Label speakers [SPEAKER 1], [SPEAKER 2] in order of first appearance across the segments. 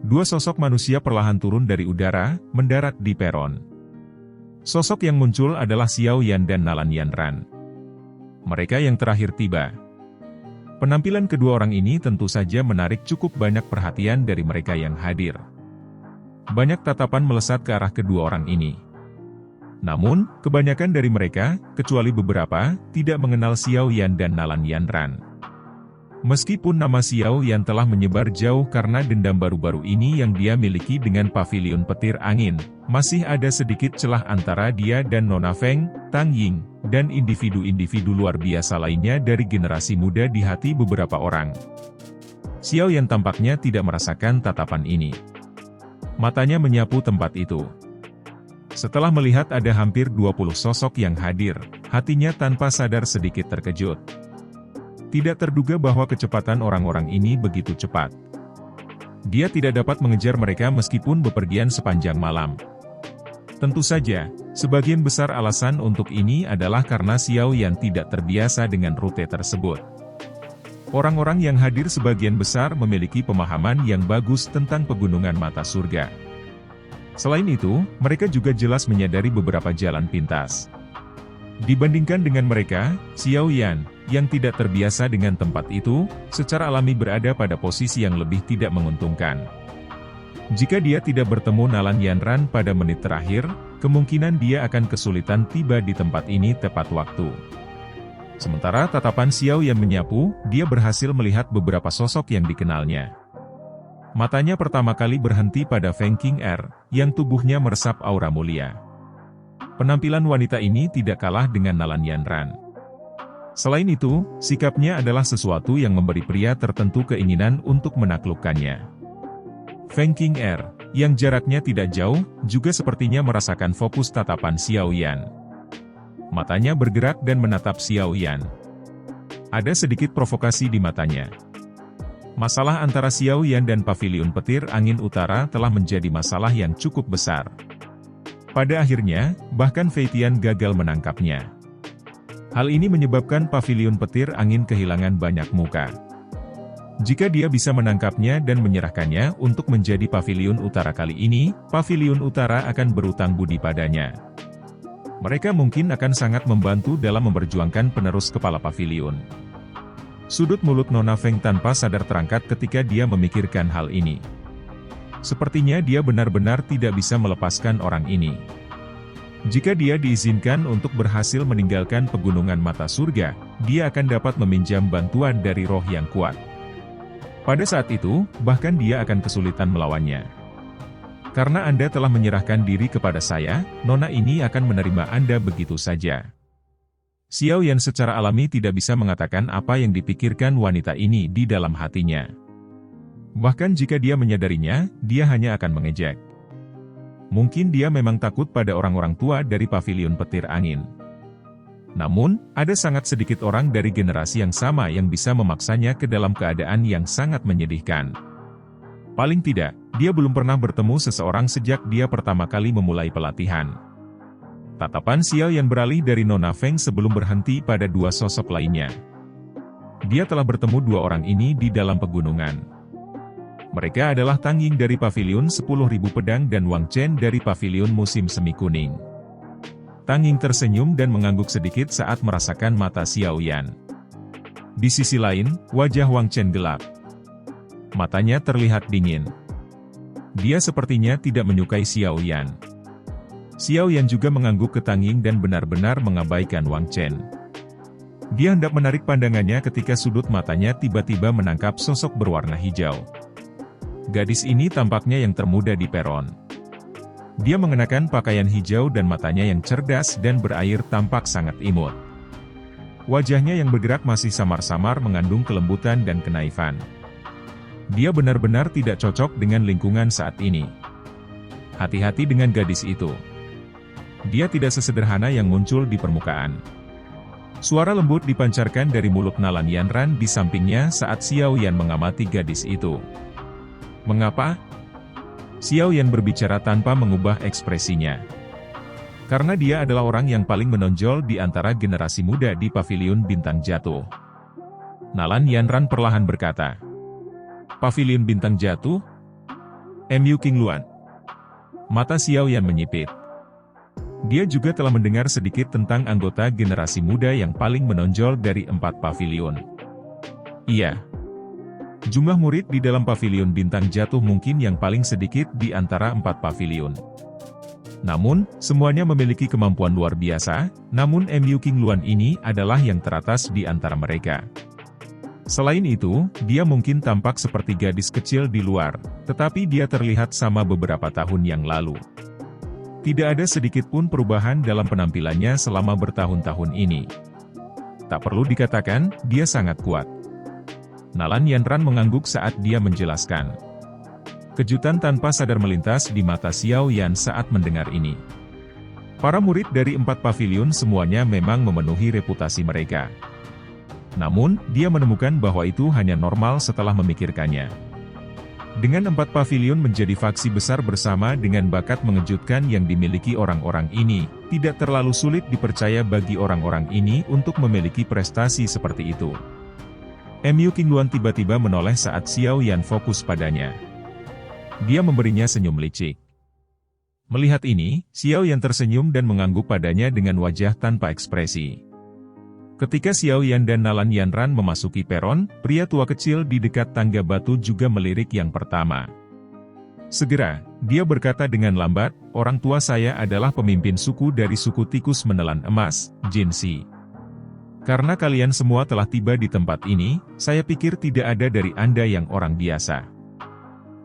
[SPEAKER 1] Dua sosok manusia perlahan turun dari udara, mendarat di peron. Sosok yang muncul adalah Xiao Yan dan Nalan Yanran. Mereka yang terakhir tiba. Penampilan kedua orang ini tentu saja menarik cukup banyak perhatian dari mereka yang hadir. Banyak tatapan melesat ke arah kedua orang ini. Namun, kebanyakan dari mereka, kecuali beberapa, tidak mengenal Xiao Yan dan Nalan Yanran. Meskipun nama Xiao Yan telah menyebar jauh karena dendam baru-baru ini yang dia miliki dengan pavilion petir angin, masih ada sedikit celah antara dia dan Nona Feng, Tang Ying, dan individu-individu luar biasa lainnya dari generasi muda di hati beberapa orang. Xiao Yan tampaknya tidak merasakan tatapan ini. Matanya menyapu tempat itu. Setelah melihat ada hampir 20 sosok yang hadir, hatinya tanpa sadar sedikit terkejut. Tidak terduga bahwa kecepatan orang-orang ini begitu cepat. Dia tidak dapat mengejar mereka meskipun bepergian sepanjang malam. Tentu saja, sebagian besar alasan untuk ini adalah karena Xiao Yan tidak terbiasa dengan rute tersebut. Orang-orang yang hadir sebagian besar memiliki pemahaman yang bagus tentang pegunungan mata surga. Selain itu, mereka juga jelas menyadari beberapa jalan pintas. Dibandingkan dengan mereka, Xiao Yan, yang tidak terbiasa dengan tempat itu, secara alami berada pada posisi yang lebih tidak menguntungkan. Jika dia tidak bertemu Nalan Yanran pada menit terakhir, kemungkinan dia akan kesulitan tiba di tempat ini tepat waktu. Sementara tatapan Xiao Yan menyapu, dia berhasil melihat beberapa sosok yang dikenalnya. Matanya pertama kali berhenti pada Feng Qing'er, yang tubuhnya meresap aura mulia. Penampilan wanita ini tidak kalah dengan Nalan Yanran. Selain itu, sikapnya adalah sesuatu yang memberi pria tertentu keinginan untuk menaklukkannya. Feng Qing'er, yang jaraknya tidak jauh, juga sepertinya merasakan fokus tatapan Xiao Yan. Matanya bergerak dan menatap Xiao Yan. Ada sedikit provokasi di matanya. Masalah antara Xiao Yan dan pavilion petir angin utara telah menjadi masalah yang cukup besar. Pada akhirnya, bahkan Fei Tian gagal menangkapnya. Hal ini menyebabkan pavilion petir angin kehilangan banyak muka. Jika dia bisa menangkapnya dan menyerahkannya untuk menjadi pavilion utara kali ini, pavilion utara akan berutang budi padanya. Mereka mungkin akan sangat membantu dalam memperjuangkan penerus kepala pavilion. Sudut mulut Nona Feng tanpa sadar terangkat ketika dia memikirkan hal ini. Sepertinya dia benar-benar tidak bisa melepaskan orang ini. Jika dia diizinkan untuk berhasil meninggalkan pegunungan mata surga, dia akan dapat meminjam bantuan dari roh yang kuat. Pada saat itu, bahkan dia akan kesulitan melawannya. Karena Anda telah menyerahkan diri kepada saya, Nona ini akan menerima Anda begitu saja. Xiao Yan secara alami tidak bisa mengatakan apa yang dipikirkan wanita ini di dalam hatinya. Bahkan jika dia menyadarinya, dia hanya akan mengejek. Mungkin dia memang takut pada orang-orang tua dari pavilion petir angin. Namun, ada sangat sedikit orang dari generasi yang sama yang bisa memaksanya ke dalam keadaan yang sangat menyedihkan. Paling tidak, dia belum pernah bertemu seseorang sejak dia pertama kali memulai pelatihan. Tatapan Xiao Yan beralih dari Nona Feng sebelum berhenti pada dua sosok lainnya. Dia telah bertemu dua orang ini di dalam pegunungan. Mereka adalah Tang Ying dari pavilion 10.000 pedang dan Wang Chen dari pavilion musim semi kuning. Tang Ying tersenyum dan mengangguk sedikit saat merasakan mata Xiao Yan. Di sisi lain, wajah Wang Chen gelap. Matanya terlihat dingin. Dia sepertinya tidak menyukai Xiao Yan. Xiao Yan juga mengangguk ke Tang Ying dan benar-benar mengabaikan Wang Chen. Dia hendak menarik pandangannya ketika sudut matanya tiba-tiba menangkap sosok berwarna hijau. Gadis ini tampaknya yang termuda di peron. Dia mengenakan pakaian hijau dan matanya yang cerdas dan berair tampak sangat imut. Wajahnya yang bergerak masih samar-samar mengandung kelembutan dan kenaifan. Dia benar-benar tidak cocok dengan lingkungan saat ini. Hati-hati dengan gadis itu. Dia tidak sesederhana yang muncul di permukaan. Suara lembut dipancarkan dari mulut Nalan Yanran di sampingnya saat Xiao Yan mengamati gadis itu. Mengapa? Xiao Yan berbicara tanpa mengubah ekspresinya. Karena dia adalah orang yang paling menonjol di antara generasi muda di pavilion bintang jatuh. Nalan Yanran perlahan berkata. Pavilion bintang jatuh? MU King Luan. Mata Xiao Yan menyipit. Dia juga telah mendengar sedikit tentang anggota generasi muda yang paling menonjol dari 4 pavilion. Iya. Jumlah murid di dalam pavilion bintang jatuh mungkin yang paling sedikit di antara 4 pavilion. Namun, semuanya memiliki kemampuan luar biasa, namun MU King Luan ini adalah yang teratas di antara mereka. Selain itu, dia mungkin tampak seperti gadis kecil di luar, tetapi dia terlihat sama beberapa tahun yang lalu. Tidak ada sedikit pun perubahan dalam penampilannya selama bertahun-tahun ini. Tak perlu dikatakan, dia sangat kuat. Nalan Yanran mengangguk saat dia menjelaskan. Kejutan tanpa sadar melintas di mata Xiao Yan saat mendengar ini. Para murid dari 4 pavilion semuanya memang memenuhi reputasi mereka. Namun, dia menemukan bahwa itu hanya normal setelah memikirkannya. Dengan 4 pavilion menjadi faksi besar bersama dengan bakat mengejutkan yang dimiliki orang-orang ini, tidak terlalu sulit dipercaya bagi orang-orang ini untuk memiliki prestasi seperti itu. MU King Luan tiba-tiba menoleh saat Xiao Yan fokus padanya. Dia memberinya senyum licik. Melihat ini, Xiao Yan tersenyum dan mengangguk padanya dengan wajah tanpa ekspresi. Ketika Xiao Yan dan Nalan Yanran memasuki peron, pria tua kecil di dekat tangga batu juga melirik yang pertama. Segera, dia berkata dengan lambat, "Orang tua saya adalah pemimpin suku dari suku tikus menelan emas, Jinsi. Karena kalian semua telah tiba di tempat ini, saya pikir tidak ada dari Anda yang orang biasa.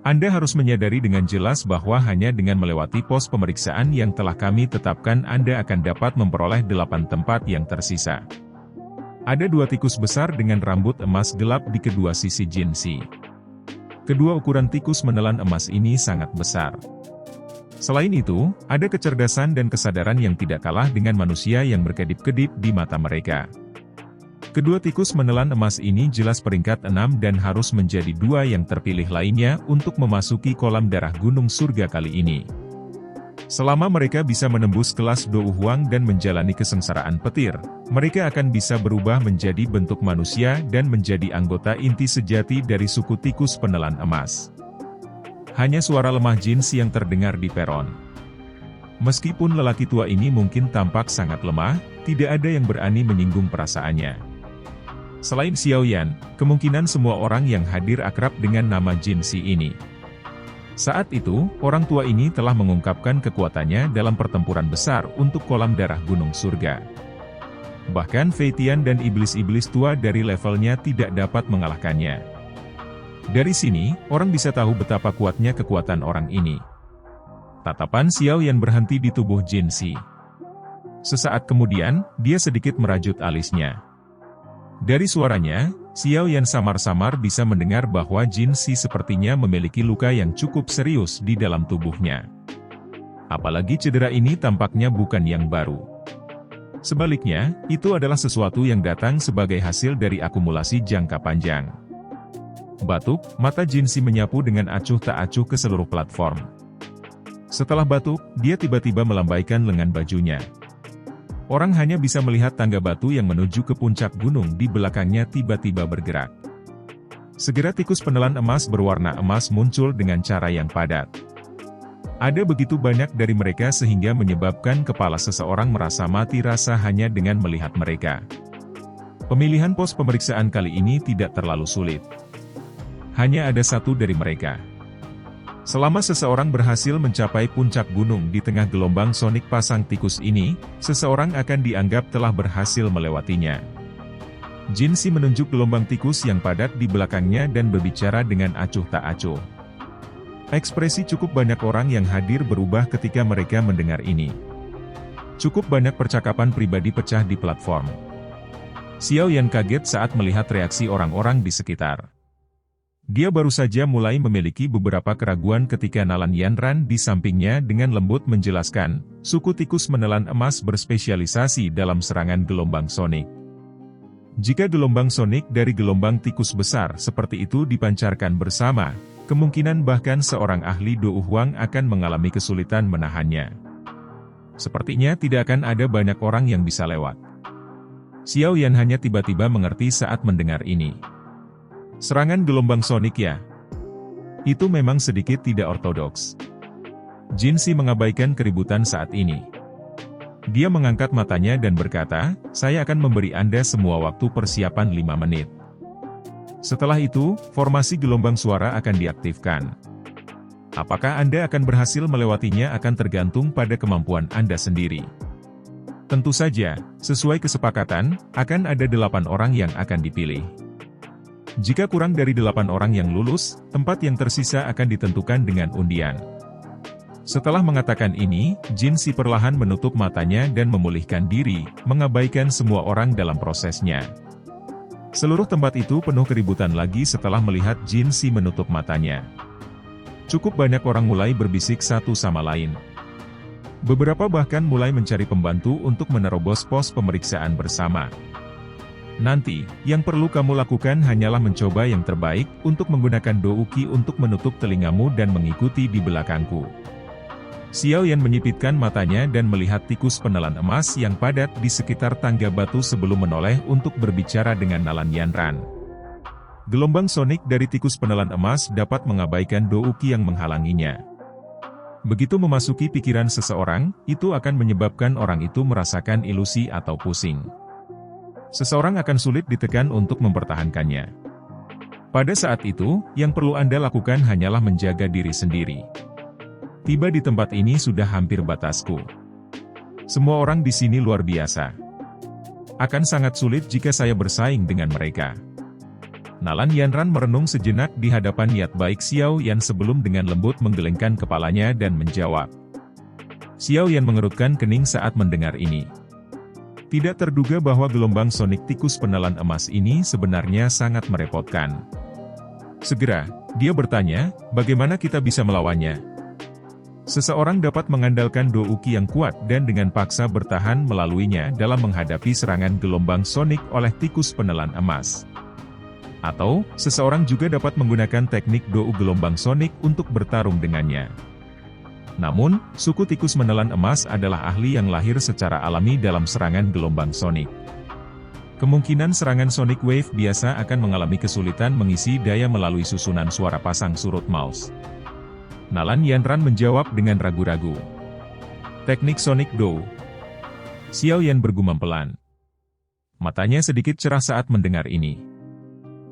[SPEAKER 1] Anda harus menyadari dengan jelas bahwa hanya dengan melewati pos pemeriksaan yang telah kami tetapkan Anda akan dapat memperoleh 8 tempat yang tersisa. Ada 2 tikus besar dengan rambut emas gelap di kedua sisi Jinsi. Kedua ukuran tikus menelan emas ini sangat besar. Selain itu, ada kecerdasan dan kesadaran yang tidak kalah dengan manusia yang berkedip-kedip di mata mereka. Kedua tikus menelan emas ini jelas peringkat 6 dan harus menjadi 2 yang terpilih lainnya untuk memasuki kolam darah gunung surga kali ini. Selama mereka bisa menembus kelas Dou Huang dan menjalani kesengsaraan petir, mereka akan bisa berubah menjadi bentuk manusia dan menjadi anggota inti sejati dari suku tikus penelan emas. Hanya suara lemah Jinsi yang terdengar di peron. Meskipun lelaki tua ini mungkin tampak sangat lemah, tidak ada yang berani menyinggung perasaannya. Selain Xiao Yan, kemungkinan semua orang yang hadir akrab dengan nama Jinsi ini. Saat itu, orang tua ini telah mengungkapkan kekuatannya dalam pertempuran besar untuk kolam darah gunung surga. Bahkan Fei Tian dan iblis-iblis tua dari levelnya tidak dapat mengalahkannya. Dari sini, orang bisa tahu betapa kuatnya kekuatan orang ini. Tatapan Xiao Yan berhenti di tubuh Jinsi. Sesaat kemudian, dia sedikit merajut alisnya. Dari suaranya, Xiao Yan samar-samar bisa mendengar bahwa Jinsi sepertinya memiliki luka yang cukup serius di dalam tubuhnya. Apalagi cedera ini tampaknya bukan yang baru. Sebaliknya, itu adalah sesuatu yang datang sebagai hasil dari akumulasi jangka panjang. Batuk, mata Jinsi menyapu dengan acuh tak acuh ke seluruh platform. Setelah batuk, dia tiba-tiba melambaikan lengan bajunya. Orang hanya bisa melihat tangga batu yang menuju ke puncak gunung di belakangnya tiba-tiba bergerak. Segera tikus penelan emas berwarna emas muncul dengan cara yang padat. Ada begitu banyak dari mereka sehingga menyebabkan kepala seseorang merasa mati rasa hanya dengan melihat mereka. Pemilihan pos pemeriksaan kali ini tidak terlalu sulit. Hanya ada 1 dari mereka. Selama seseorang berhasil mencapai puncak gunung di tengah gelombang sonik pasang tikus ini, seseorang akan dianggap telah berhasil melewatinya. Jinsi menunjuk gelombang tikus yang padat di belakangnya dan berbicara dengan acuh tak acuh. Ekspresi cukup banyak orang yang hadir berubah ketika mereka mendengar ini. Cukup banyak percakapan pribadi pecah di platform. Xiao Yan kaget saat melihat reaksi orang-orang di sekitar. Dia baru saja mulai memiliki beberapa keraguan ketika Nalan Yanran di sampingnya dengan lembut menjelaskan, suku tikus menelan emas berspesialisasi dalam serangan gelombang sonik. Jika gelombang sonik dari gelombang tikus besar seperti itu dipancarkan bersama, kemungkinan bahkan seorang ahli Dou Huang akan mengalami kesulitan menahannya. Sepertinya tidak akan ada banyak orang yang bisa lewat. Xiao Yan hanya tiba-tiba mengerti saat mendengar ini. Serangan gelombang sonik ya? Itu memang sedikit tidak ortodoks. Jinsi mengabaikan keributan saat ini. Dia mengangkat matanya dan berkata, saya akan memberi Anda semua waktu persiapan 5 menit. Setelah itu, formasi gelombang suara akan diaktifkan. Apakah Anda akan berhasil melewatinya akan tergantung pada kemampuan Anda sendiri. Tentu saja, sesuai kesepakatan, akan ada 8 orang yang akan dipilih. Jika kurang dari 8 orang yang lulus, tempat yang tersisa akan ditentukan dengan undian. Setelah mengatakan ini, Jinsi perlahan menutup matanya dan memulihkan diri, mengabaikan semua orang dalam prosesnya. Seluruh tempat itu penuh keributan lagi setelah melihat Jinsi menutup matanya. Cukup banyak orang mulai berbisik satu sama lain. Beberapa bahkan mulai mencari pembantu untuk menerobos pos pemeriksaan bersama. Nanti, yang perlu kamu lakukan hanyalah mencoba yang terbaik untuk menggunakan douki untuk menutup telingamu dan mengikuti di belakangku. Xiao Yan menyipitkan matanya dan melihat tikus penelan emas yang padat di sekitar tangga batu sebelum menoleh untuk berbicara dengan Nalan Yanran. Gelombang sonik dari tikus penelan emas dapat mengabaikan douki yang menghalanginya. Begitu memasuki pikiran seseorang, itu akan menyebabkan orang itu merasakan ilusi atau pusing. Seseorang akan sulit ditekan untuk mempertahankannya. Pada saat itu, yang perlu Anda lakukan hanyalah menjaga diri sendiri. Tiba di tempat ini sudah hampir batasku. Semua orang di sini luar biasa. Akan sangat sulit jika saya bersaing dengan mereka. Nalan Yanran merenung sejenak di hadapan niat baik Xiao Yan sebelum dengan lembut menggelengkan kepalanya dan menjawab. Xiao Yan mengerutkan kening saat mendengar ini. Tidak terduga bahwa gelombang sonik tikus penelan emas ini sebenarnya sangat merepotkan. Segera, dia bertanya, bagaimana kita bisa melawannya? Seseorang dapat mengandalkan douki yang kuat dan dengan paksa bertahan melaluinya dalam menghadapi serangan gelombang sonik oleh tikus penelan emas. Atau, seseorang juga dapat menggunakan teknik dou gelombang sonik untuk bertarung dengannya. Namun, suku tikus menelan emas adalah ahli yang lahir secara alami dalam serangan gelombang sonik. Kemungkinan serangan sonic wave biasa akan mengalami kesulitan mengisi daya melalui susunan suara pasang surut mouse. Nalan Yanran menjawab dengan ragu-ragu. Teknik Sonic Dou. Xiao Yan bergumam pelan. Matanya sedikit cerah saat mendengar ini.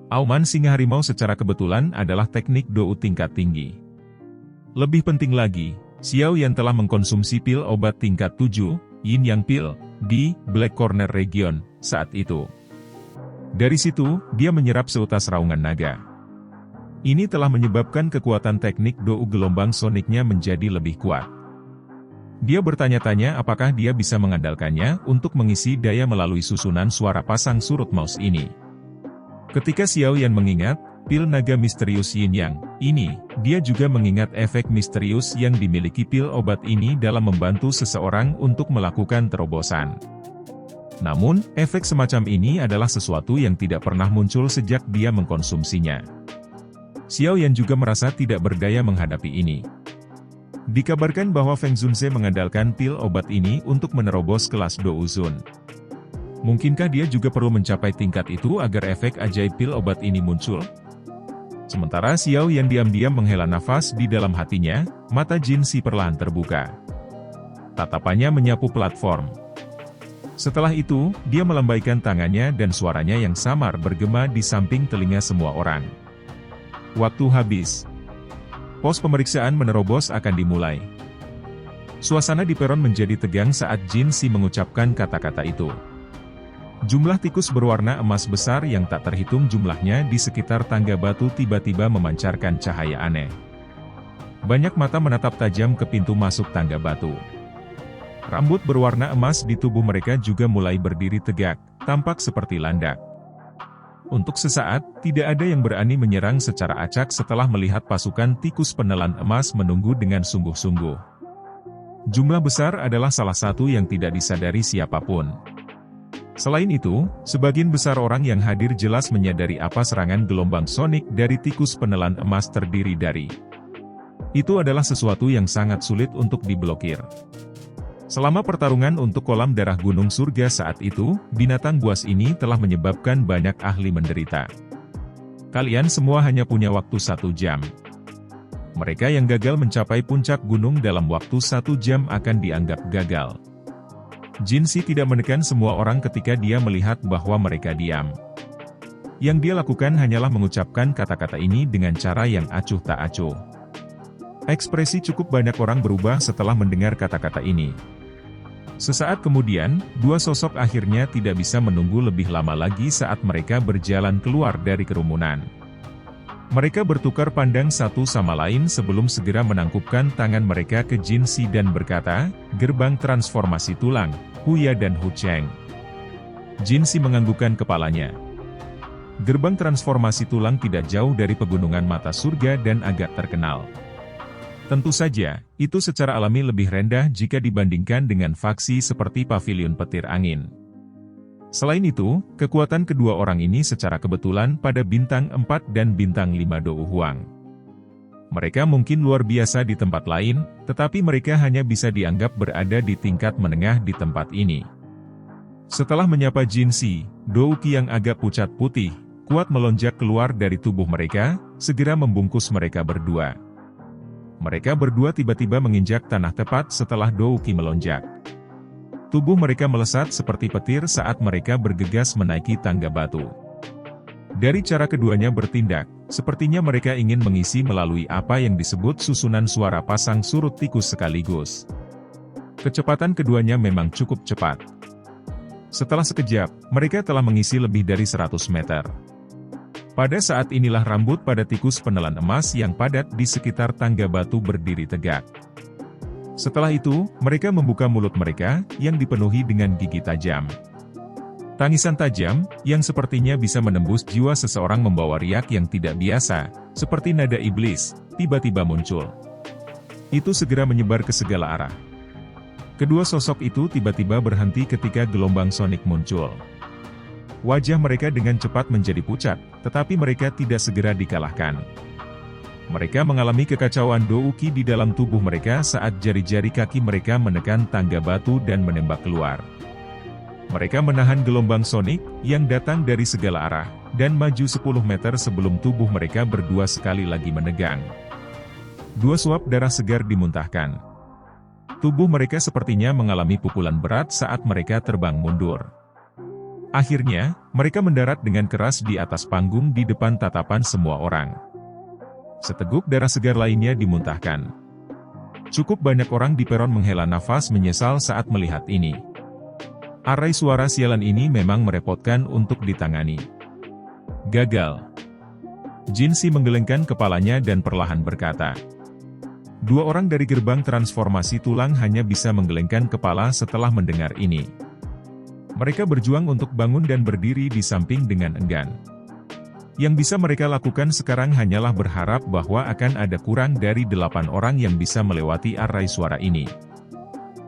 [SPEAKER 1] Auman singa harimau secara kebetulan adalah teknik Dou tingkat tinggi. Lebih penting lagi, Xiao Yan telah mengkonsumsi pil obat tingkat 7, Yin Yang Pil, di Black Corner Region, saat itu. Dari situ, dia menyerap seutas raungan naga. Ini telah menyebabkan kekuatan teknik dou gelombang soniknya menjadi lebih kuat. Dia bertanya-tanya apakah dia bisa mengandalkannya untuk mengisi daya melalui susunan suara pasang surut mouse ini. Ketika Xiao Yan mengingat, pil naga misterius Yin Yang, ini, dia juga mengingat efek misterius yang dimiliki pil obat ini dalam membantu seseorang untuk melakukan terobosan. Namun, efek semacam ini adalah sesuatu yang tidak pernah muncul sejak dia mengkonsumsinya. Xiao Yan juga merasa tidak berdaya menghadapi ini. Dikabarkan bahwa Feng Zunze mengandalkan pil obat ini untuk menerobos kelas Douzun. Mungkinkah dia juga perlu mencapai tingkat itu agar efek ajaib pil obat ini muncul? Sementara Xiao Yan diam-diam menghela nafas di dalam hatinya, mata Jinsi perlahan terbuka. Tatapannya menyapu platform. Setelah itu, dia melambaikan tangannya dan suaranya yang samar bergema di samping telinga semua orang. Waktu habis. Pos pemeriksaan menerobos akan dimulai. Suasana di peron menjadi tegang saat Jinsi mengucapkan kata-kata itu. Jumlah tikus berwarna emas besar yang tak terhitung jumlahnya di sekitar tangga batu tiba-tiba memancarkan cahaya aneh. Banyak mata menatap tajam ke pintu masuk tangga batu. Rambut berwarna emas di tubuh mereka juga mulai berdiri tegak, tampak seperti landak. Untuk sesaat, tidak ada yang berani menyerang secara acak setelah melihat pasukan tikus penelan emas menunggu dengan sungguh-sungguh. Jumlah besar adalah salah satu yang tidak disadari siapapun. Selain itu, sebagian besar orang yang hadir jelas menyadari apa serangan gelombang sonik dari tikus penelan emas terdiri dari. Itu adalah sesuatu yang sangat sulit untuk diblokir. Selama pertarungan untuk kolam darah gunung surga saat itu, binatang buas ini telah menyebabkan banyak ahli menderita. Kalian semua hanya punya waktu 1 jam. Mereka yang gagal mencapai puncak gunung dalam waktu 1 jam akan dianggap gagal. Jinsi tidak menekan semua orang ketika dia melihat bahwa mereka diam. Yang dia lakukan hanyalah mengucapkan kata-kata ini dengan cara yang acuh tak acuh. Ekspresi cukup banyak orang berubah setelah mendengar kata-kata ini. Sesaat kemudian, dua sosok akhirnya tidak bisa menunggu lebih lama lagi saat mereka berjalan keluar dari kerumunan. Mereka bertukar pandang satu sama lain sebelum segera menangkupkan tangan mereka ke Jinsi dan berkata, "Gerbang transformasi tulang, Huya dan Hu Cheng." Jinsi menganggukkan kepalanya. Gerbang transformasi tulang tidak jauh dari pegunungan mata surga dan agak terkenal. Tentu saja, itu secara alami lebih rendah jika dibandingkan dengan faksi seperti pavilion petir angin. Selain itu, kekuatan kedua orang ini secara kebetulan pada bintang 4 dan bintang 5 Dou Huang. Mereka mungkin luar biasa di tempat lain, tetapi mereka hanya bisa dianggap berada di tingkat menengah di tempat ini. Setelah menyapa Jinsi, Dou Qi yang agak pucat putih, kuat melonjak keluar dari tubuh mereka, segera membungkus mereka berdua. Mereka berdua tiba-tiba menginjak tanah tepat setelah Dou Qi melonjak. Tubuh mereka melesat seperti petir saat mereka bergegas menaiki tangga batu. Dari cara keduanya bertindak, sepertinya mereka ingin mengisi melalui apa yang disebut susunan suara pasang surut tikus sekaligus. Kecepatan keduanya memang cukup cepat. Setelah sekejap, mereka telah mengisi lebih dari 100 meter. Pada saat inilah rambut pada tikus penelan emas yang padat di sekitar tangga batu berdiri tegak. Setelah itu, mereka membuka mulut mereka, yang dipenuhi dengan gigi tajam. Tangisan tajam, yang sepertinya bisa menembus jiwa seseorang membawa riak yang tidak biasa, seperti nada iblis, tiba-tiba muncul. Itu segera menyebar ke segala arah. Kedua sosok itu tiba-tiba berhenti ketika gelombang sonik muncul. Wajah mereka dengan cepat menjadi pucat, tetapi mereka tidak segera dikalahkan. Mereka mengalami kekacauan Dou Qi di dalam tubuh mereka saat jari-jari kaki mereka menekan tangga batu dan menembak keluar. Mereka menahan gelombang sonik, yang datang dari segala arah, dan maju 10 meter sebelum tubuh mereka berdua sekali lagi menegang. 2 suap darah segar dimuntahkan. Tubuh mereka sepertinya mengalami pukulan berat saat mereka terbang mundur. Akhirnya, mereka mendarat dengan keras di atas panggung di depan tatapan semua orang. Seteguk darah segar lainnya dimuntahkan. Cukup banyak orang di peron menghela nafas menyesal saat melihat ini. Arai suara sialan ini memang merepotkan untuk ditangani. Gagal. Jinsi menggelengkan kepalanya dan perlahan berkata. 2 orang dari gerbang transformasi tulang hanya bisa menggelengkan kepala setelah mendengar ini. Mereka berjuang untuk bangun dan berdiri di samping dengan enggan. Yang bisa mereka lakukan sekarang hanyalah berharap bahwa akan ada kurang dari 8 orang yang bisa melewati arai suara ini.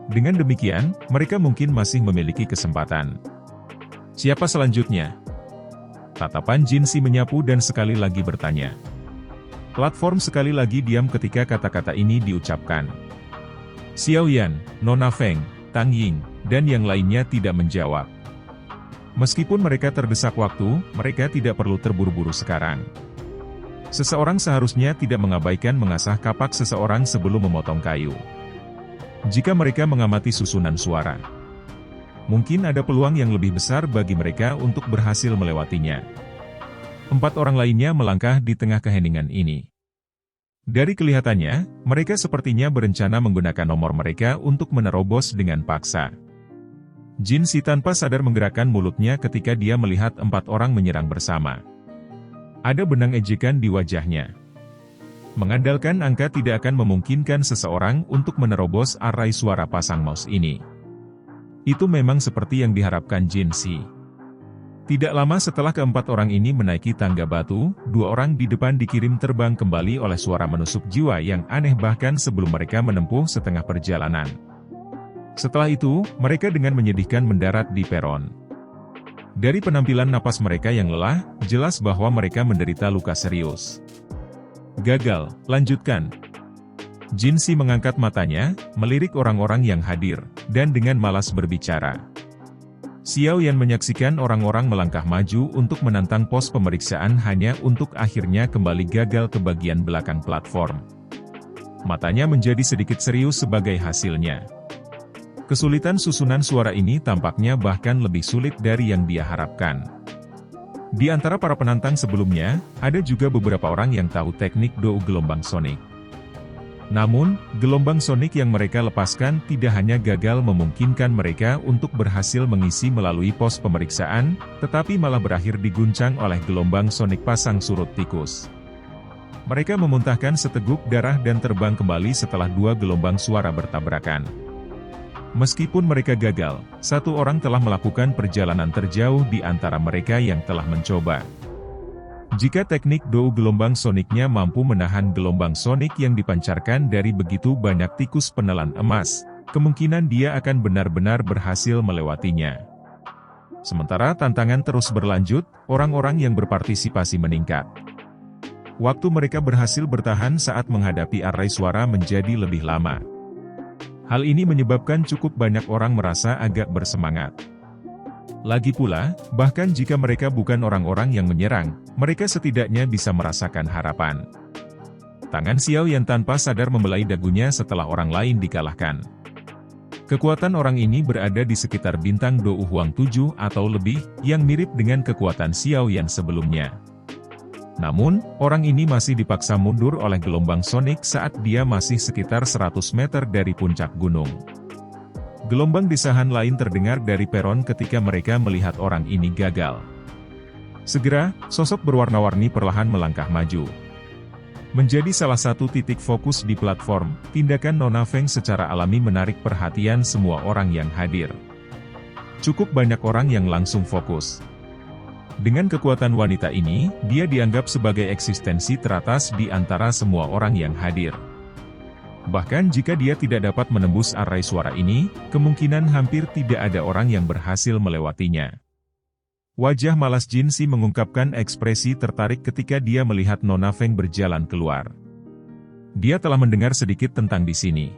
[SPEAKER 1] Dengan demikian, mereka mungkin masih memiliki kesempatan. Siapa selanjutnya? Tatapan Jinsi menyapu dan sekali lagi bertanya. Platform sekali lagi diam ketika kata-kata ini diucapkan. Xiao Yan, Nona Feng, Tang Ying, dan yang lainnya tidak menjawab. Meskipun mereka terdesak waktu, mereka tidak perlu terburu-buru sekarang. Seseorang seharusnya tidak mengabaikan mengasah kapak seseorang sebelum memotong kayu. Jika mereka mengamati susunan suara, mungkin ada peluang yang lebih besar bagi mereka untuk berhasil melewatinya. 4 orang lainnya melangkah di tengah keheningan ini. Dari kelihatannya, mereka sepertinya berencana menggunakan nomor mereka untuk menerobos dengan paksa. Jinsi tanpa sadar menggerakkan mulutnya ketika dia melihat 4 orang menyerang bersama. Ada benang ejekan di wajahnya. Mengandalkan angka tidak akan memungkinkan seseorang untuk menerobos arai suara pasang mouse ini. Itu memang seperti yang diharapkan Jinsi. Tidak lama setelah keempat orang ini menaiki tangga batu, 2 orang di depan dikirim terbang kembali oleh suara menusuk jiwa yang aneh bahkan sebelum mereka menempuh setengah perjalanan. Setelah itu, mereka dengan menyedihkan mendarat di peron. Dari penampilan napas mereka yang lelah, jelas bahwa mereka menderita luka serius. Gagal, lanjutkan. Jinsi mengangkat matanya, melirik orang-orang yang hadir, dan dengan malas berbicara. Xiao Yan menyaksikan orang-orang melangkah maju untuk menantang pos pemeriksaan hanya untuk akhirnya kembali gagal ke bagian belakang platform. Matanya menjadi sedikit serius sebagai hasilnya. Kesulitan susunan suara ini tampaknya bahkan lebih sulit dari yang dia harapkan. Di antara para penantang sebelumnya, ada juga beberapa orang yang tahu teknik DOU gelombang sonik. Namun, gelombang sonik yang mereka lepaskan tidak hanya gagal memungkinkan mereka untuk berhasil mengisi melalui pos pemeriksaan, tetapi malah berakhir diguncang oleh gelombang sonik pasang surut tikus. Mereka memuntahkan seteguk darah dan terbang kembali setelah 2 gelombang suara bertabrakan. Meskipun mereka gagal, 1 orang telah melakukan perjalanan terjauh di antara mereka yang telah mencoba. Jika teknik DOU gelombang soniknya mampu menahan gelombang sonik yang dipancarkan dari begitu banyak tikus penelan emas, kemungkinan dia akan benar-benar berhasil melewatinya. Sementara tantangan terus berlanjut, orang-orang yang berpartisipasi meningkat. Waktu mereka berhasil bertahan saat menghadapi array suara menjadi lebih lama. Hal ini menyebabkan cukup banyak orang merasa agak bersemangat. Lagi pula, bahkan jika mereka bukan orang-orang yang menyerang, mereka setidaknya bisa merasakan harapan. Tangan Xiao Yan tanpa sadar membelai dagunya setelah orang lain dikalahkan. Kekuatan orang ini berada di sekitar bintang DOU Huang 7 atau lebih, yang mirip dengan kekuatan Xiao Yan sebelumnya. Namun, orang ini masih dipaksa mundur oleh gelombang sonik saat dia masih sekitar 100 meter dari puncak gunung. Gelombang desahan lain terdengar dari peron ketika mereka melihat orang ini gagal. Segera, sosok berwarna-warni perlahan melangkah maju. Menjadi salah satu titik fokus di platform, tindakan Nona Feng secara alami menarik perhatian semua orang yang hadir. Cukup banyak orang yang langsung fokus. Dengan kekuatan wanita ini, dia dianggap sebagai eksistensi teratas di antara semua orang yang hadir. Bahkan jika dia tidak dapat menembus array suara ini, kemungkinan hampir tidak ada orang yang berhasil melewatinya. Wajah malas Jin Si mengungkapkan ekspresi tertarik ketika dia melihat Nona Feng berjalan keluar. Dia telah mendengar sedikit tentang di sini.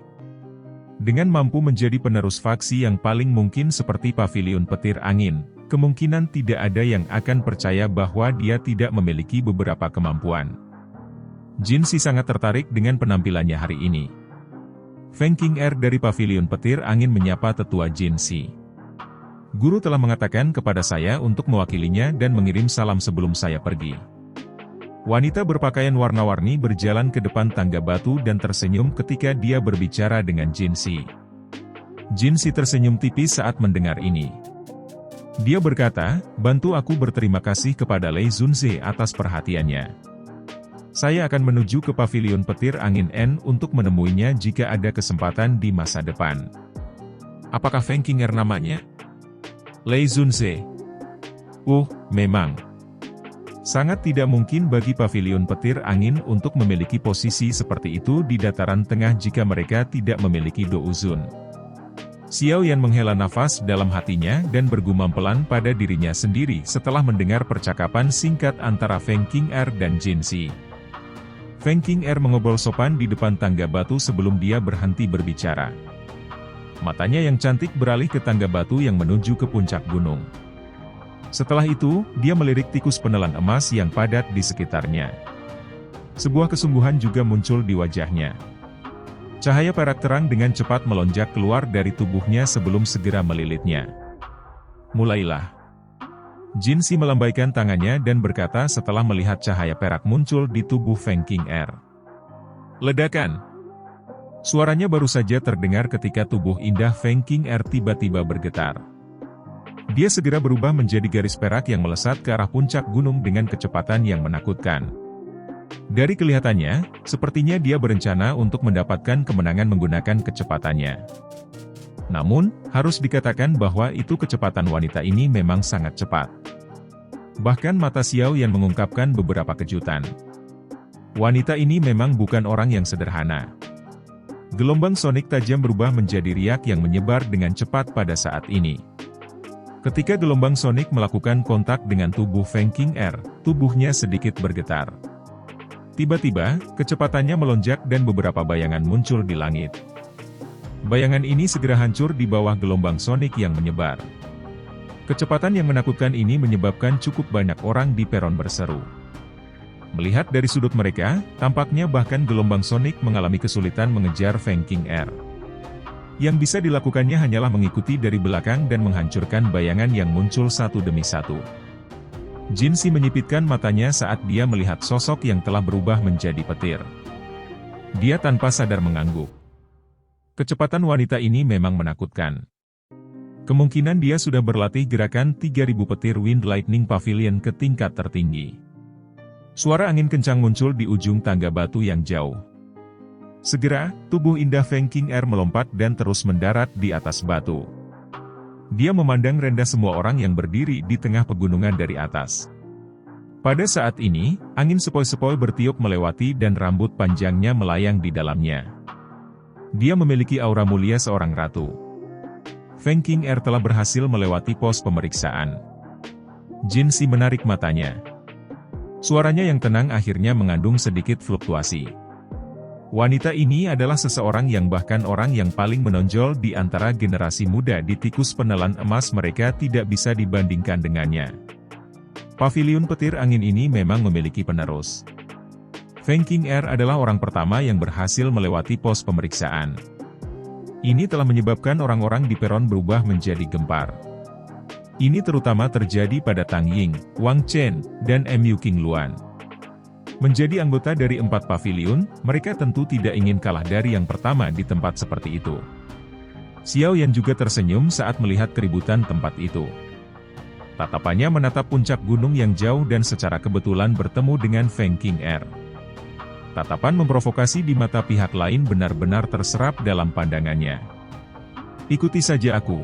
[SPEAKER 1] Dengan mampu menjadi penerus faksi yang paling mungkin seperti Paviliun Petir Angin, kemungkinan tidak ada yang akan percaya bahwa dia tidak memiliki beberapa kemampuan. Jin Si sangat tertarik dengan penampilannya hari ini. Feng Qing'er dari Paviliun Petir Angin menyapa tetua Jin Si. Guru telah mengatakan kepada saya untuk mewakilinya dan mengirim salam sebelum saya pergi. Wanita berpakaian warna-warni berjalan ke depan tangga batu dan tersenyum ketika dia berbicara dengan Jin Si. Jin Si tersenyum tipis saat mendengar ini. Dia berkata, "Bantu aku berterima kasih kepada Lei Zunze atas perhatiannya. Saya akan menuju ke Paviliun Petir Angin N untuk menemuinya jika ada kesempatan di masa depan." Apakah Feng Qing'er namanya? Lei Zunze. Memang. Sangat tidak mungkin bagi Paviliun Petir Angin untuk memiliki posisi seperti itu di dataran tengah jika mereka tidak memiliki DOU Zun. Xiao Yan menghela nafas dalam hatinya dan bergumam pelan pada dirinya sendiri setelah mendengar percakapan singkat antara Feng Qing'er dan Jin Si. Feng Qing'er mengobrol sopan di depan tangga batu sebelum dia berhenti berbicara. Matanya yang cantik beralih ke tangga batu yang menuju ke puncak gunung. Setelah itu, dia melirik tikus penelan emas yang padat di sekitarnya. Sebuah kesungguhan juga muncul di wajahnya. Cahaya perak terang dengan cepat melonjak keluar dari tubuhnya sebelum segera melilitnya. Mulailah. Jin Si melambaikan tangannya dan berkata setelah melihat cahaya perak muncul di tubuh Feng Qing'er. Ledakan! Suaranya baru saja terdengar ketika tubuh indah Feng Qing'er tiba-tiba bergetar. Dia segera berubah menjadi garis perak yang melesat ke arah puncak gunung dengan kecepatan yang menakutkan. Dari kelihatannya, sepertinya dia berencana untuk mendapatkan kemenangan menggunakan kecepatannya. Namun, harus dikatakan bahwa itu kecepatan wanita ini memang sangat cepat. Bahkan mata Xiao Yan mengungkapkan beberapa kejutan. Wanita ini memang bukan orang yang sederhana. Gelombang sonik tajam berubah menjadi riak yang menyebar dengan cepat pada saat ini. Ketika gelombang sonik melakukan kontak dengan tubuh Feng Qing'er, tubuhnya sedikit bergetar. Tiba-tiba, kecepatannya melonjak dan beberapa bayangan muncul di langit. Bayangan ini segera hancur di bawah gelombang sonik yang menyebar. Kecepatan yang menakutkan ini menyebabkan cukup banyak orang di peron berseru. Melihat dari sudut mereka, tampaknya bahkan gelombang sonik mengalami kesulitan mengejar Feng Qing'er. Yang bisa dilakukannya hanyalah mengikuti dari belakang dan menghancurkan bayangan yang muncul satu demi satu. Jin Si menyipitkan matanya saat dia melihat sosok yang telah berubah menjadi petir. Dia tanpa sadar mengangguk. Kecepatan wanita ini memang menakutkan. Kemungkinan dia sudah berlatih gerakan 3000 petir Wind Lightning Pavilion ke tingkat tertinggi. Suara angin kencang muncul di ujung tangga batu yang jauh. Segera, tubuh indah Feng Qing'er melompat dan terus mendarat di atas batu. Dia memandang rendah semua orang yang berdiri di tengah pegunungan dari atas. Pada saat ini, angin sepoi-sepoi bertiup melewati dan rambut panjangnya melayang di dalamnya. Dia memiliki aura mulia seorang ratu. Feng Qing'er telah berhasil melewati pos pemeriksaan. Jin Si menarik matanya. Suaranya yang tenang akhirnya mengandung sedikit fluktuasi. Wanita ini adalah seseorang yang bahkan orang yang paling menonjol di antara generasi muda di tikus penelan emas mereka tidak bisa dibandingkan dengannya. Paviliun petir angin ini memang memiliki penerus. Feng Qing'er adalah orang pertama yang berhasil melewati pos pemeriksaan. Ini telah menyebabkan orang-orang di peron berubah menjadi gempar. Ini terutama terjadi pada Tang Ying, Wang Chen, dan Mu Qingluan. Menjadi anggota dari 4 paviliun, mereka tentu tidak ingin kalah dari yang pertama di tempat seperti itu. Xiao Yan juga tersenyum saat melihat keributan tempat itu. Tatapannya menatap puncak gunung yang jauh dan secara kebetulan bertemu dengan Feng Qing'er. Tatapan memprovokasi di mata pihak lain benar-benar terserap dalam pandangannya. Ikuti saja aku.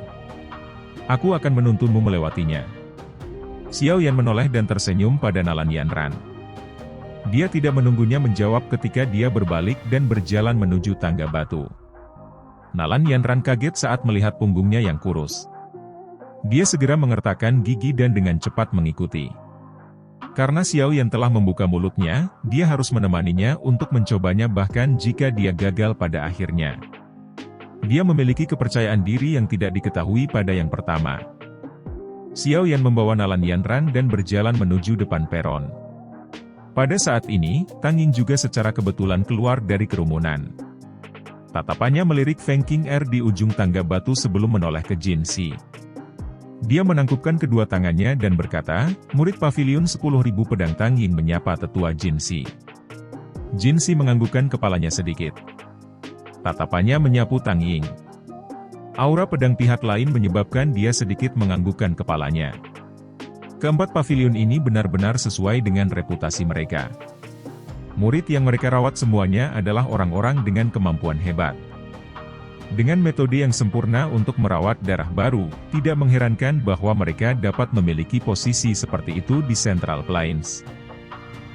[SPEAKER 1] Aku akan menuntunmu melewatinya. Xiao Yan menoleh dan tersenyum pada Nalan Yanran. Dia tidak menunggunya menjawab ketika dia berbalik dan berjalan menuju tangga batu. Nalan Yanran kaget saat melihat punggungnya yang kurus. Dia segera mengertakkan gigi dan dengan cepat mengikuti. Karena Xiao Yan telah membuka mulutnya, dia harus menemaninya untuk mencobanya bahkan jika dia gagal pada akhirnya. Dia memiliki kepercayaan diri yang tidak diketahui pada yang pertama. Xiao Yan membawa Nalan Yanran dan berjalan menuju depan peron. Pada saat ini, Tang Ying juga secara kebetulan keluar dari kerumunan. Tatapannya melirik Feng Qing'er di ujung tangga batu sebelum menoleh ke Jin Si. Dia menangkupkan kedua tangannya dan berkata, murid paviliun 10.000 pedang Tang Ying menyapa tetua Jin Si. Jin Si menganggukkan kepalanya sedikit. Tatapannya menyapu Tang Ying. Aura pedang pihak lain menyebabkan dia sedikit menganggukkan kepalanya. Keempat paviliun ini benar-benar sesuai dengan reputasi mereka. Murid yang mereka rawat semuanya adalah orang-orang dengan kemampuan hebat. Dengan metode yang sempurna untuk merawat darah baru, tidak mengherankan bahwa mereka dapat memiliki posisi seperti itu di Central Plains.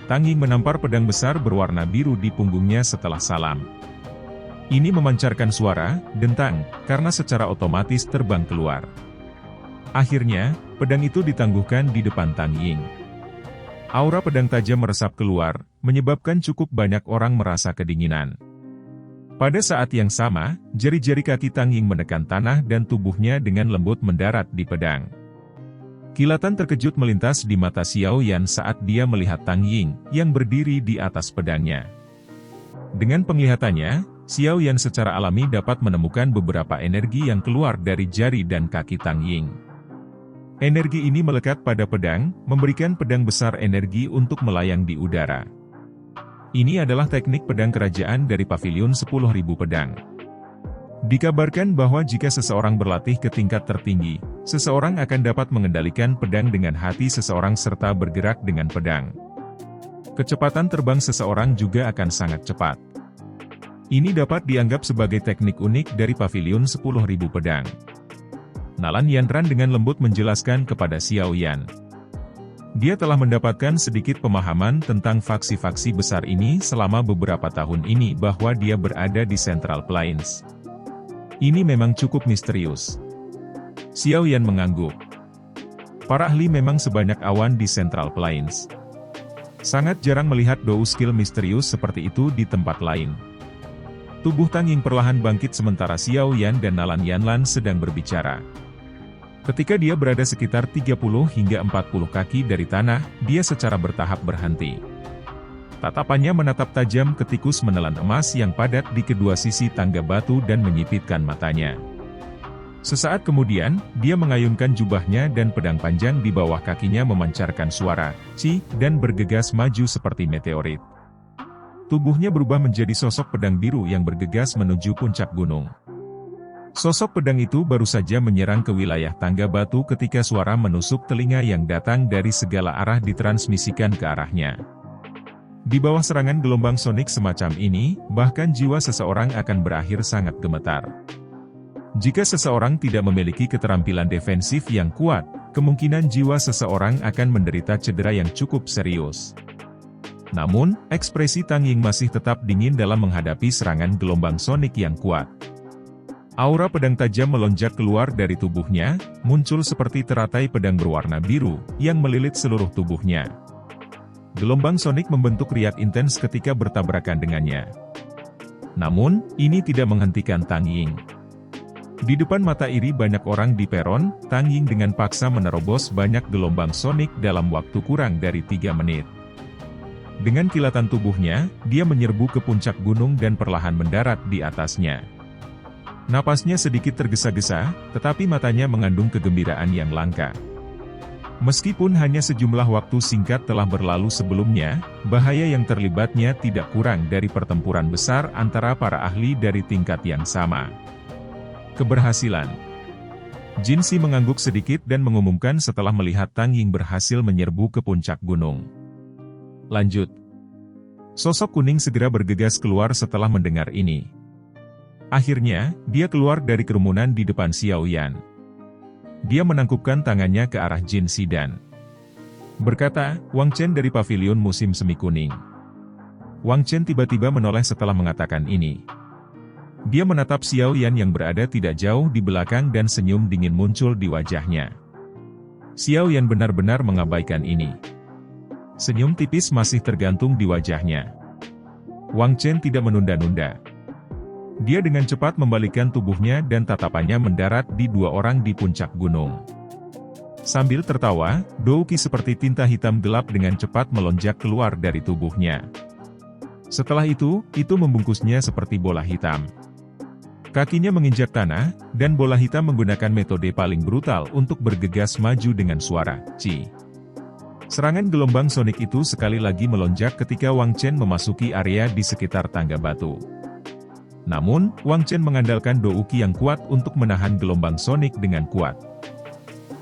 [SPEAKER 1] Tang Ying menampar pedang besar berwarna biru di punggungnya setelah salam. Ini memancarkan suara, dentang, karena secara otomatis terbang keluar. Akhirnya, pedang itu ditangguhkan di depan Tang Ying. Aura pedang tajam meresap keluar, menyebabkan cukup banyak orang merasa kedinginan. Pada saat yang sama, jari-jari kaki Tang Ying menekan tanah dan tubuhnya dengan lembut mendarat di pedang. Kilatan terkejut melintas di mata Xiao Yan saat dia melihat Tang Ying, yang berdiri di atas pedangnya. Dengan penglihatannya, Xiao Yan secara alami dapat menemukan beberapa energi yang keluar dari jari dan kaki Tang Ying. Energi ini melekat pada pedang, memberikan pedang besar energi untuk melayang di udara. Ini adalah teknik pedang kerajaan dari paviliun 10.000 pedang. Dikabarkan bahwa jika seseorang berlatih ke tingkat tertinggi, seseorang akan dapat mengendalikan pedang dengan hati seseorang serta bergerak dengan pedang. Kecepatan terbang seseorang juga akan sangat cepat. Ini dapat dianggap sebagai teknik unik dari paviliun 10.000 pedang. Nalan Yanran dengan lembut menjelaskan kepada Xiao Yan. Dia telah mendapatkan sedikit pemahaman tentang faksi-faksi besar ini selama beberapa tahun ini bahwa dia berada di Central Plains. Ini memang cukup misterius. Xiao Yan mengangguk. Para ahli memang sebanyak awan di Central Plains. Sangat jarang melihat dou skill misterius seperti itu di tempat lain. Tubuh Tang Ying perlahan bangkit sementara Xiao Yan dan Nalan Yanran sedang berbicara. Ketika dia berada sekitar 30 hingga 40 kaki dari tanah, dia secara bertahap berhenti. Tatapannya menatap tajam ke tikus menelan emas yang padat di kedua sisi tangga batu dan menyipitkan matanya. Sesaat kemudian, dia mengayunkan jubahnya dan pedang panjang di bawah kakinya memancarkan suara, "Ci," dan bergegas maju seperti meteorit. Tubuhnya berubah menjadi sosok pedang biru yang bergegas menuju puncak gunung. Sosok pedang itu baru saja menyerang ke wilayah tangga batu ketika suara menusuk telinga yang datang dari segala arah ditransmisikan ke arahnya. Di bawah serangan gelombang sonik semacam ini, bahkan jiwa seseorang akan berakhir sangat gemetar. Jika seseorang tidak memiliki keterampilan defensif yang kuat, kemungkinan jiwa seseorang akan menderita cedera yang cukup serius. Namun, ekspresi Tang Ying masih tetap dingin dalam menghadapi serangan gelombang sonik yang kuat. Aura pedang tajam melonjak keluar dari tubuhnya, muncul seperti teratai pedang berwarna biru, yang melilit seluruh tubuhnya. Gelombang sonik membentuk riak intens ketika bertabrakan dengannya. Namun, ini tidak menghentikan Tang Ying. Di depan mata iri banyak orang di peron, Tang Ying dengan paksa menerobos banyak gelombang sonik dalam waktu kurang dari 3 menit. Dengan kilatan tubuhnya, dia menyerbu ke puncak gunung dan perlahan mendarat di atasnya. Napasnya sedikit tergesa-gesa, tetapi matanya mengandung kegembiraan yang langka. Meskipun hanya sejumlah waktu singkat telah berlalu sebelumnya, bahaya yang terlibatnya tidak kurang dari pertempuran besar antara para ahli dari tingkat yang sama. Keberhasilan. Jin Si mengangguk sedikit dan mengumumkan setelah melihat Tang Ying berhasil menyerbu ke puncak gunung. Lanjut. Sosok kuning segera bergegas keluar setelah mendengar ini. Akhirnya, dia keluar dari kerumunan di depan Xiao Yan. Dia menangkupkan tangannya ke arah Jin Si dan berkata, "Wang Chen dari pavilion musim semi kuning." Wang Chen tiba-tiba menoleh setelah mengatakan ini. Dia menatap Xiao Yan yang berada tidak jauh di belakang dan senyum dingin muncul di wajahnya. Xiao Yan benar-benar mengabaikan ini. Senyum tipis masih tergantung di wajahnya. Wang Chen tidak menunda-nunda. Dia dengan cepat membalikkan tubuhnya dan tatapannya mendarat di 2 orang di puncak gunung. Sambil tertawa, douki seperti tinta hitam gelap dengan cepat melonjak keluar dari tubuhnya. Setelah itu membungkusnya seperti bola hitam. Kakinya menginjak tanah, dan bola hitam menggunakan metode paling brutal untuk bergegas maju dengan suara, "Ci." Serangan gelombang sonik itu sekali lagi melonjak ketika Wang Chen memasuki area di sekitar tangga batu. Namun, Wang Chen mengandalkan douki yang kuat untuk menahan gelombang sonik dengan kuat.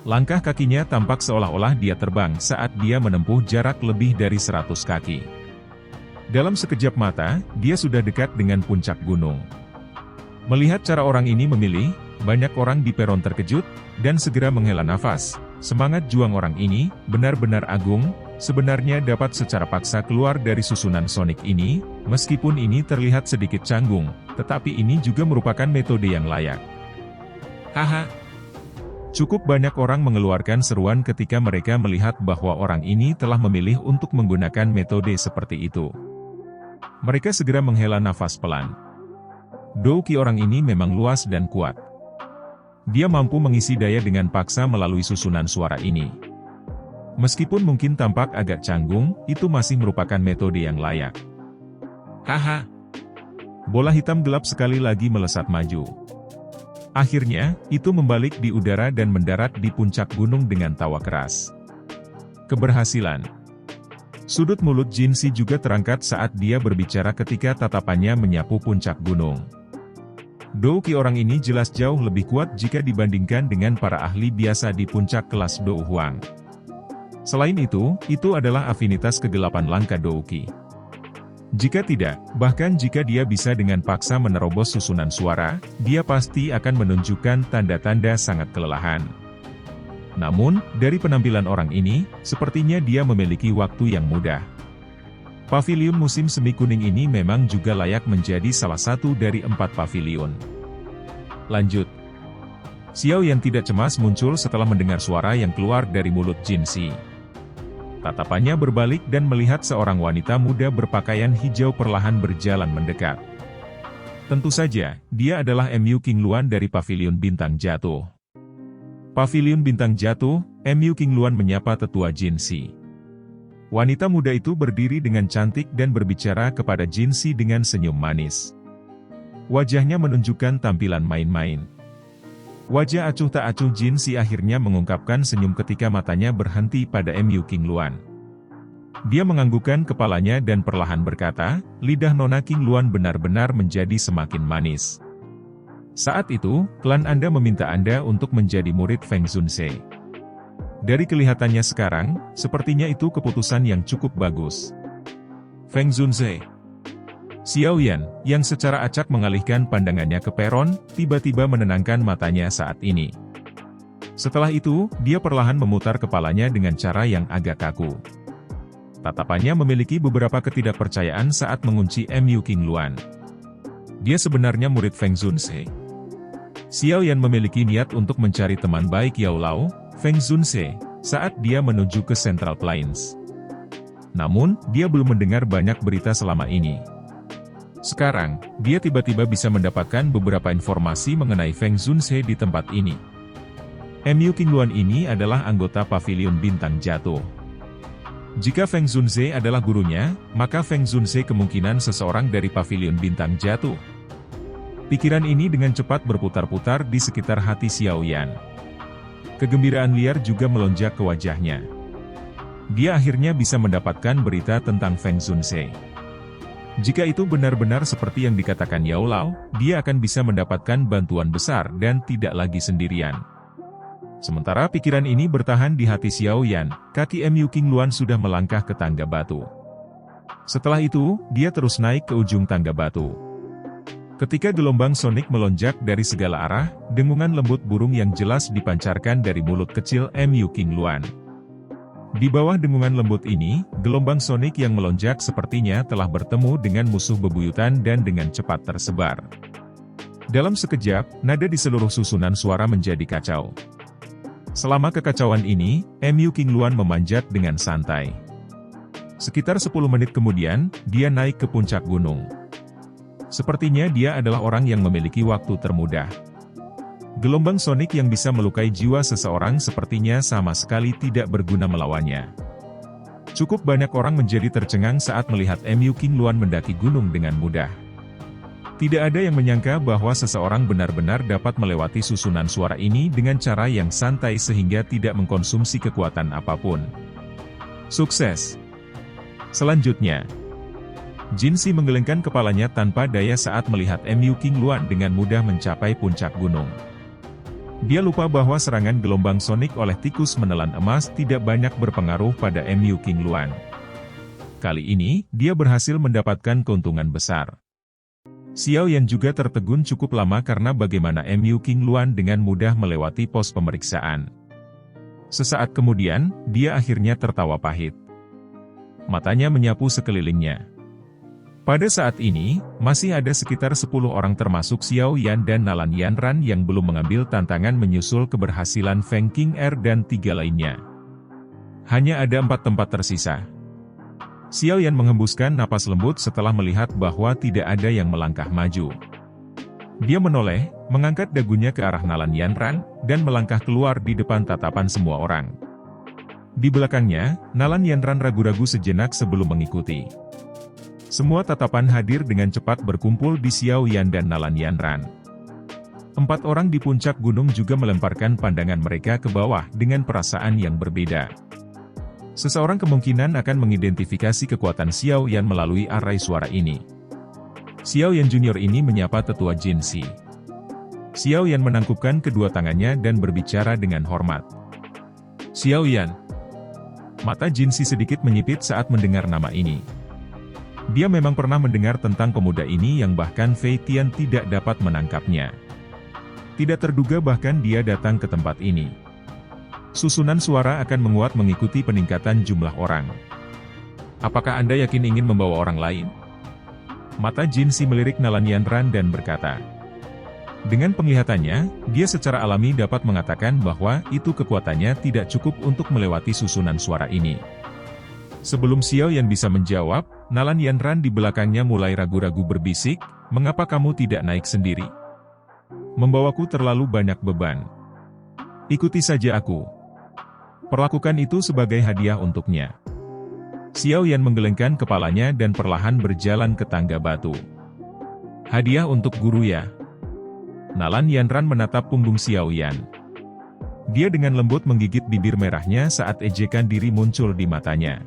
[SPEAKER 1] Langkah kakinya tampak seolah-olah dia terbang saat dia menempuh jarak lebih dari 100 kaki. Dalam sekejap mata, dia sudah dekat dengan puncak gunung. Melihat cara orang ini memilih, banyak orang di peron terkejut, dan segera menghela nafas. Semangat juang orang ini, benar-benar agung, sebenarnya dapat secara paksa keluar dari susunan sonik ini, meskipun ini terlihat sedikit canggung, tetapi ini juga merupakan metode yang layak. Haha. Cukup banyak orang mengeluarkan seruan ketika mereka melihat bahwa orang ini telah memilih untuk menggunakan metode seperti itu. Mereka segera menghela nafas pelan. Douki orang ini memang luas dan kuat. Dia mampu mengisi daya dengan paksa melalui susunan suara ini. Meskipun mungkin tampak agak canggung, itu masih merupakan metode yang layak. Haha. Bola hitam gelap sekali lagi melesat maju. Akhirnya, itu membalik di udara dan mendarat di puncak gunung dengan tawa keras. Keberhasilan. Sudut mulut Jin Si juga terangkat saat dia berbicara ketika tatapannya menyapu puncak gunung. Douki orang ini jelas jauh lebih kuat jika dibandingkan dengan para ahli biasa di puncak kelas Dou Huang. Selain itu adalah afinitas kegelapan langka douki. Jika tidak, bahkan jika dia bisa dengan paksa menerobos susunan suara, dia pasti akan menunjukkan tanda-tanda sangat kelelahan. Namun, dari penampilan orang ini, sepertinya dia memiliki waktu yang mudah. Paviliun musim semi kuning ini memang juga layak menjadi salah satu dari 4 paviliun. Lanjut. Xiao Yan tidak cemas muncul setelah mendengar suara yang keluar dari mulut Jin Si. Tatapannya berbalik dan melihat seorang wanita muda berpakaian hijau perlahan berjalan mendekat. Tentu saja, dia adalah Mu Qingluan dari Paviliun Bintang Jatuh. Paviliun Bintang Jatuh, Mu Qingluan menyapa tetua Jin Si. Wanita muda itu berdiri dengan cantik dan berbicara kepada Jinsi dengan senyum manis. Wajahnya menunjukkan tampilan main-main. Wajah acuh tak acuh Jinsi akhirnya mengungkapkan senyum ketika matanya berhenti pada Mu King Luan. Dia menganggukkan kepalanya dan perlahan berkata, lidah Nona King Luan benar-benar menjadi semakin manis. Saat itu, klan Anda meminta Anda untuk menjadi murid Feng Zunse. Dari kelihatannya sekarang, sepertinya itu keputusan yang cukup bagus. Feng Zunse. Xiao Yan, yang secara acak mengalihkan pandangannya ke peron, tiba-tiba menenangkan matanya saat ini. Setelah itu, dia perlahan memutar kepalanya dengan cara yang agak kaku. Tatapannya memiliki beberapa ketidakpercayaan saat mengunci Mu King Luan. Dia sebenarnya murid Feng Zunse. Xiao Yan memiliki niat untuk mencari teman baik Yao Lao, Feng Zunse, saat dia menuju ke Central Plains. Namun, dia belum mendengar banyak berita selama ini. Sekarang, dia tiba-tiba bisa mendapatkan beberapa informasi mengenai Feng Zunse di tempat ini. Mu King Luan ini adalah anggota Pavilion Bintang Jatuh. Jika Feng Zunse adalah gurunya, maka Feng Zunse kemungkinan seseorang dari Pavilion Bintang Jatuh. Pikiran ini dengan cepat berputar-putar di sekitar hati Xiao Yan. Kegembiraan liar juga melonjak ke wajahnya. Dia akhirnya bisa mendapatkan berita tentang Feng Zunse. Jika itu benar-benar seperti yang dikatakan Yao Lao, dia akan bisa mendapatkan bantuan besar dan tidak lagi sendirian. Sementara pikiran ini bertahan di hati Xiao Yan, kaki Mu King Luan sudah melangkah ke tangga batu. Setelah itu, dia terus naik ke ujung tangga batu. Ketika gelombang sonik melonjak dari segala arah, dengungan lembut burung yang jelas dipancarkan dari mulut kecil Mu King Luan. Di bawah dengungan lembut ini, gelombang sonik yang melonjak sepertinya telah bertemu dengan musuh bebuyutan dan dengan cepat tersebar. Dalam sekejap, nada di seluruh susunan suara menjadi kacau. Selama kekacauan ini, Mu King Luan memanjat dengan santai. Sekitar 10 menit kemudian, dia naik ke puncak gunung. Sepertinya dia adalah orang yang memiliki waktu termudah. Gelombang sonik yang bisa melukai jiwa seseorang sepertinya sama sekali tidak berguna melawannya. Cukup banyak orang menjadi tercengang saat melihat Mu King Luan mendaki gunung dengan mudah. Tidak ada yang menyangka bahwa seseorang benar-benar dapat melewati susunan suara ini dengan cara yang santai sehingga tidak mengkonsumsi kekuatan apapun. Sukses! Selanjutnya, Jinsi menggelengkan kepalanya tanpa daya saat melihat Mu King Luan dengan mudah mencapai puncak gunung. Dia lupa bahwa serangan gelombang sonik oleh tikus menelan emas tidak banyak berpengaruh pada Mu King Luan. Kali ini, dia berhasil mendapatkan keuntungan besar. Xiao Yan juga tertegun cukup lama karena bagaimana Mu King Luan dengan mudah melewati pos pemeriksaan. Sesaat kemudian, dia akhirnya tertawa pahit. Matanya menyapu sekelilingnya. Pada saat ini, masih ada sekitar 10 orang termasuk Xiao Yan dan Nalan Yanran yang belum mengambil tantangan menyusul keberhasilan Feng King Er dan 3 lainnya. Hanya ada 4 tempat tersisa. Xiao Yan menghembuskan napas lembut setelah melihat bahwa tidak ada yang melangkah maju. Dia menoleh, mengangkat dagunya ke arah Nalan Yanran, dan melangkah keluar di depan tatapan semua orang. Di belakangnya, Nalan Yanran ragu-ragu sejenak sebelum mengikuti. Semua tatapan hadir dengan cepat berkumpul di Xiao Yan dan Nalan Yanran. 4 orang di puncak gunung juga melemparkan pandangan mereka ke bawah dengan perasaan yang berbeda. Seseorang kemungkinan akan mengidentifikasi kekuatan Xiao Yan melalui arai suara ini. Xiao Yan Junior ini menyapa tetua Jinsi. Xiao Yan menangkupkan kedua tangannya dan berbicara dengan hormat. Xiao Yan. Mata Jinsi sedikit menyipit saat mendengar nama ini. Dia memang pernah mendengar tentang pemuda ini yang bahkan Fei Tian tidak dapat menangkapnya. Tidak terduga bahkan dia datang ke tempat ini. Susunan suara akan menguat mengikuti peningkatan jumlah orang. Apakah Anda yakin ingin membawa orang lain? Mata Jinsi melirik Nalan Yanran dan berkata. Dengan penglihatannya, dia secara alami dapat mengatakan bahwa itu kekuatannya tidak cukup untuk melewati susunan suara ini. Sebelum Xiao Yan bisa menjawab, Nalan Yanran di belakangnya mulai ragu-ragu berbisik, "Mengapa kamu tidak naik sendiri? Membawaku terlalu banyak beban. Ikuti saja aku. Perlakukan itu sebagai hadiah untuknya." Xiao Yan menggelengkan kepalanya dan perlahan berjalan ke tangga batu. Hadiah untuk guru ya. Nalan Yanran menatap punggung Xiao Yan. Dia dengan lembut menggigit bibir merahnya saat ejekan diri muncul di matanya.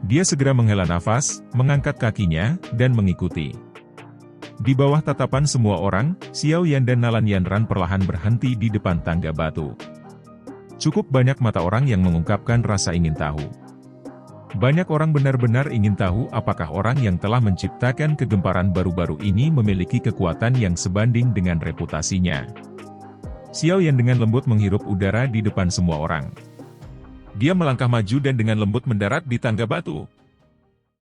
[SPEAKER 1] Dia segera menghela nafas, mengangkat kakinya, dan mengikuti. Di bawah tatapan semua orang, Xiao Yan dan Nalan Yanran perlahan berhenti di depan tangga batu. Cukup banyak mata orang yang mengungkapkan rasa ingin tahu. Banyak orang benar-benar ingin tahu apakah orang yang telah menciptakan kegemparan baru-baru ini memiliki kekuatan yang sebanding dengan reputasinya. Xiao Yan dengan lembut menghirup udara di depan semua orang. Dia melangkah maju dan dengan lembut mendarat di tangga batu.